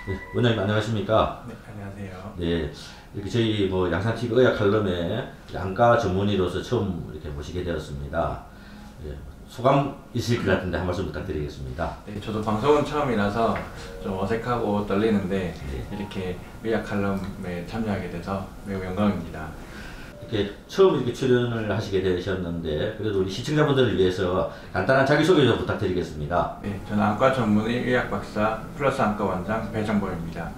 네, 원장님 안녕하십니까? 네, 안녕하세요. 네, 이렇게 저희 양산TV 의학 칼럼에 안과 전문의로서 처음 이렇게 모시게 되었습니다. 예, 소감 있을 것 같은데 한 말씀 부탁드리겠습니다. 네, 저도 방송은 처음이라서 좀 어색하고 떨리는데 네. 이렇게 의학 칼럼에 참여하게 돼서 매우 영광입니다. 이렇게 처음 이렇게 출연을 하시게 되셨는데 그래도 우리 시청자분들을 위해서 간단한 자기소개 좀 부탁드리겠습니다. 네, 저는 안과 전문의 의학 박사 플러스 안과 원장 배정보입니다.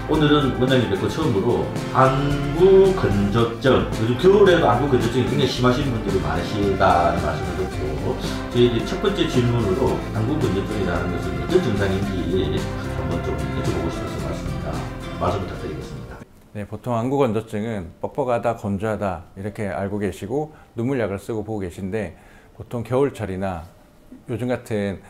오늘은 원장님 뵙고 처음으로 안구 건조증, 요즘 겨울에도 안구 건조증이 굉장히 심하신 분들이 많으시다는 말씀을 듣고 저희 첫 번째 질문으로 안구 건조증이라는 것은 어떤 증상인지 한번 좀 여쭤보고 싶어서 말씀입니다. 말씀 부탁드리겠습니다. 네, 보통 안구 건조증은 뻑뻑하다, 건조하다 이렇게 알고 계시고 눈물약을 쓰고 보고 계신데 보통 겨울철이나 요즘 같은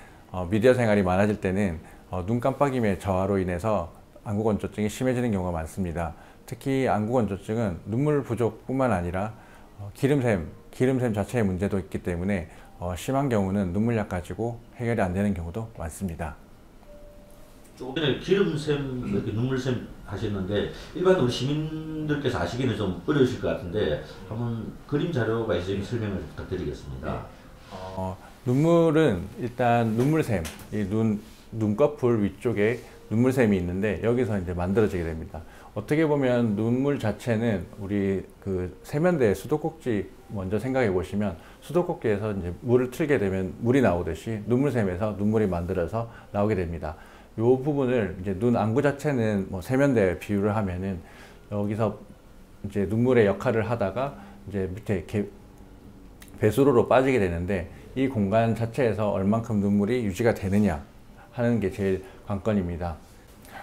미디어 생활이 많아질 때는 눈 깜빡임의 저하로 인해서 안구 건조증이 심해지는 경우가 많습니다. 특히 안구 건조증은 눈물 부족뿐만 아니라 기름샘 자체의 문제도 있기 때문에 심한 경우는 눈물약 가지고 해결이 안 되는 경우도 많습니다. 조금 전에 기름샘, 이렇게 눈물샘 하셨는데 일반 우리 시민들께서 아시기는 좀 어려우실 것 같은데 한번 그림 자료가 있으면 설명을 부탁드리겠습니다. 눈물은 일단 눈물샘, 눈꺼풀 위쪽에 눈물샘이 있는데 여기서 이제 만들어지게 됩니다. 어떻게 보면 눈물 자체는 우리 그 세면대 수도꼭지 먼저 생각해 보시면 수도꼭지에서 이제 물을 틀게 되면 물이 나오듯이 눈물샘에서 눈물이 만들어서 나오게 됩니다. 이 부분을 이제 눈 안구 자체는 세면대 비유를 하면은 여기서 이제 눈물의 역할을 하다가 이제 밑에 배수로로 빠지게 되는데 이 공간 자체에서 얼만큼 눈물이 유지가 되느냐 하는 게 제일 관건입니다.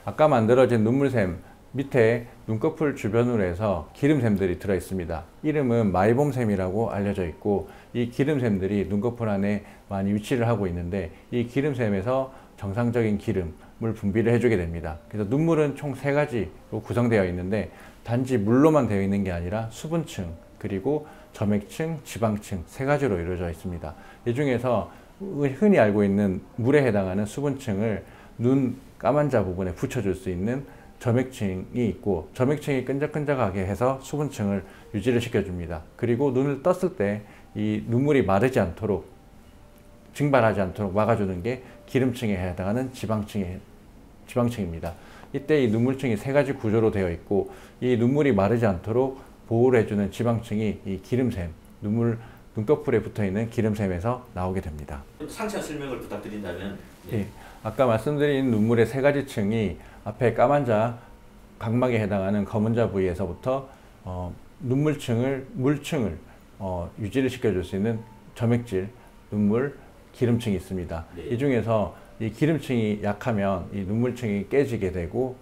아까 만들어진 눈물샘 밑에 눈꺼풀 주변으로 해서 기름샘들이 들어 있습니다. 이름은 마이봄샘이라고 알려져 있고 이 기름샘들이 눈꺼풀 안에 많이 위치를 하고 있는데 이 기름샘에서 정상적인 기름을 분비를 해주게 됩니다. 그래서 눈물은 총 3가지로 구성되어 있는데 단지 물로만 되어 있는 게 아니라 수분층 그리고 점액층, 지방층 3가지로 이루어져 있습니다. 이 중에서 흔히 알고 있는 물에 해당하는 수분층을 눈 까만자 부분에 붙여줄 수 있는 점액층이 있고 점액층이 끈적끈적하게 해서 수분층을 유지를 시켜줍니다. 그리고 눈을 떴을 때 이 눈물이 마르지 않도록 증발하지 않도록 막아주는 게 기름층에 해당하는 지방층입니다. 이때 이 눈물층이 3가지 구조로 되어 있고 이 눈물이 마르지 않도록 보호를 해주는 지방층이 이 기름샘, 눈꺼풀에 붙어있는 기름샘에서 나오게 됩니다. 상세 설명을 부탁드린다면 네. 아까 말씀드린 눈물의 3가지 층이 앞에 까만자, 각막에 해당하는 검은자 부위에서부터 물층을 유지를 시켜줄 수 있는 점액질, 눈물, 기름층이 있습니다. 네. 이 중에서 이 기름층이 약하면 이 눈물층이 깨지게 되고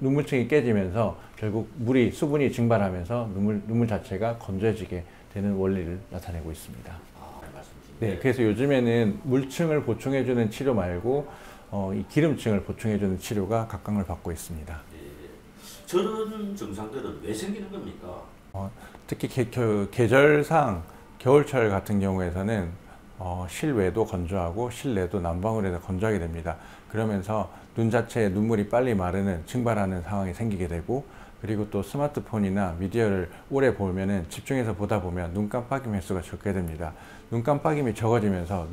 눈물층이 깨지면서 결국 수분이 증발하면서 눈물 자체가 건조해지게 되는 원리를 나타내고 있습니다. 네, 그래서 요즘에는 물층을 보충해주는 치료 말고 이 기름층을 보충해주는 치료가 각광을 받고 있습니다. 저런 증상들은 왜 생기는 겁니까? 특히 계절상 겨울철 같은 경우에는 실외도 건조하고 실내도 난방으로 건조하게 됩니다. 그러면서 눈 자체에 눈물이 빨리 마르는 증발하는 상황이 생기게 되고 그리고 또 스마트폰이나 미디어를 오래 보면은 집중해서 보다 보면 눈 깜빡임 횟수가 적게 됩니다. 눈 깜빡임이 적어지면서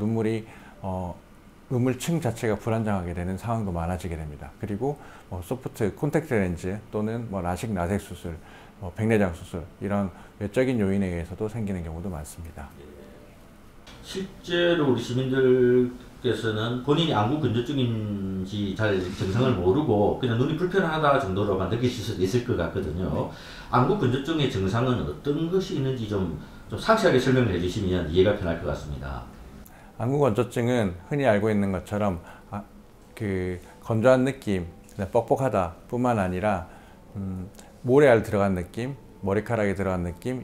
눈물층 자체가 불안정하게 되는 상황도 많아지게 됩니다. 그리고 소프트 콘택트 렌즈 또는 라식 라섹 수술, 백내장 수술 이런 외적인 요인에 의해서도 생기는 경우도 많습니다. 실제로 우리 시민들께서는 본인이 안구 건조증인지 잘 증상을 모르고 그냥 눈이 불편하다 정도로만 느끼실 수도 있을 것 같거든요. 네. 안구 건조증의 증상은 어떤 것이 있는지 좀 상세하게 설명을 해주시면 이해가 편할 것 같습니다. 안구 건조증은 흔히 알고 있는 것처럼 건조한 느낌, 뻑뻑하다 뿐만 아니라 모래알 들어간 느낌, 머리카락에 들어간 느낌,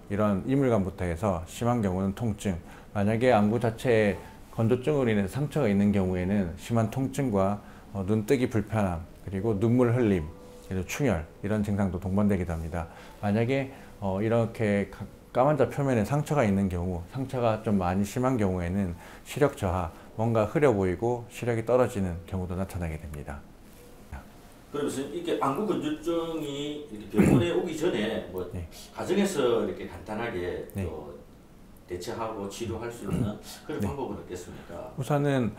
이런 이물감부터 해서 심한 경우는 통증, 만약에 안구 자체에 건조증으로 인해서 상처가 있는 경우에는 심한 통증과 눈뜨기 불편함, 그리고 눈물 흘림, 그래서 충혈 이런 증상도 동반되기도 합니다. 만약에 이렇게 까만자 표면에 상처가 있는 경우, 상처가 좀 많이 심한 경우에는 시력 저하, 뭔가 흐려 보이고 시력이 떨어지는 경우도 나타나게 됩니다. 그러면서 이게 안구 건조증이 이렇게 병원에 오기 전에 뭐 네. 가정에서 이렇게 간단하게 네. 또 대처하고 치료할 수 있는 그런 네. 방법은 없겠습니까? 우선은